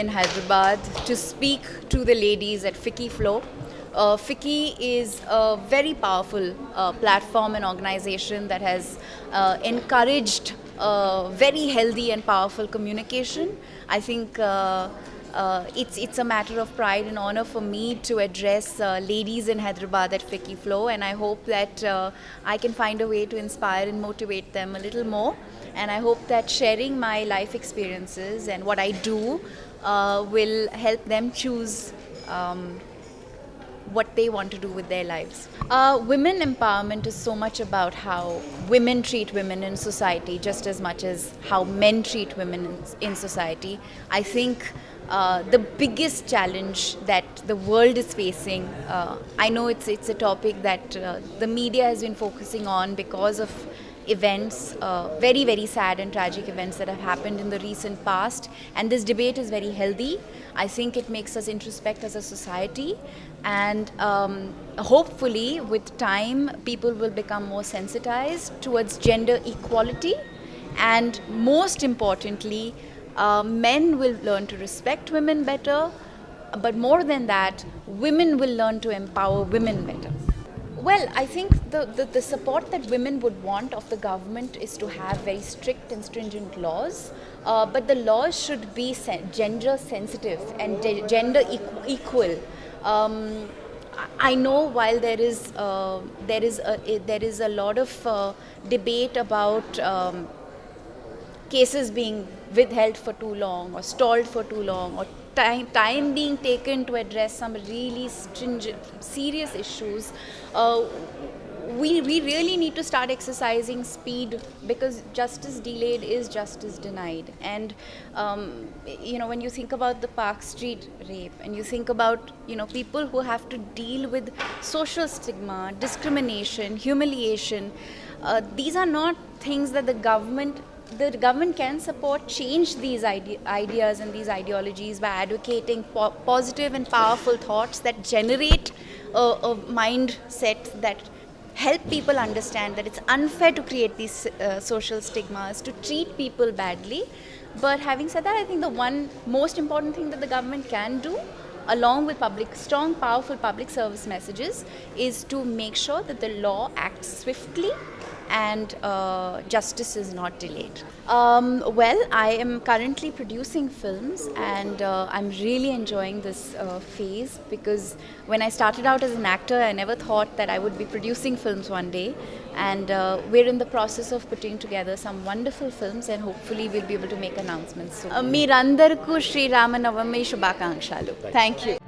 in Hyderabad to speak to the ladies at FICCI Flow. FICCI is a very powerful platform and organization that has encouraged very healthy and powerful communication. I think it's a matter of pride and honor for me to address ladies in Hyderabad at FICCI Flow, and I hope that I can find a way to inspire and motivate them a little more. And I hope that sharing my life experiences and what I do will help them choose what they want to do with their lives. Women empowerment is so much about how women treat women in society just as much as how men treat women in society. I think the biggest challenge that the world is facing, I know it's a topic that the media has been focusing on because of events, very, very sad and tragic events that have happened in the recent past. And this debate is very healthy. I think it makes us introspect as a society. And hopefully, with time, people will become more sensitized towards gender equality. And most importantly, men will learn to respect women better. But more than that, women will learn to empower women better. Well, I think the support that women would want of the government is to have very strict and stringent laws, but the laws should be gender sensitive and gender equal. I know while there is a lot of debate about cases being withheld for too long or stalled for too long, or time being taken to address some really stringent, serious issues, we really need to start exercising speed, because justice delayed is justice denied. And when you think about the Park Street rape, and you think about people who have to deal with social stigma, discrimination, humiliation, these are not things that the government can support. Change these ideas and these ideologies by advocating positive and powerful thoughts that generate a mindset that help people understand that it's unfair to create these social stigmas, to treat people badly. But having said that, I think the one most important thing that the government can do, along with strong, powerful public service messages, is to make sure that the law acts swiftly and justice is not delayed. Well, I am currently producing films, and I'm really enjoying this phase, because when I started out as an actor, I never thought that I would be producing films one day. And we're in the process of putting together some wonderful films, and hopefully we'll be able to make announcements soon. Meerandarku Sri Ramanavami Shubhakankshalu. Thank you.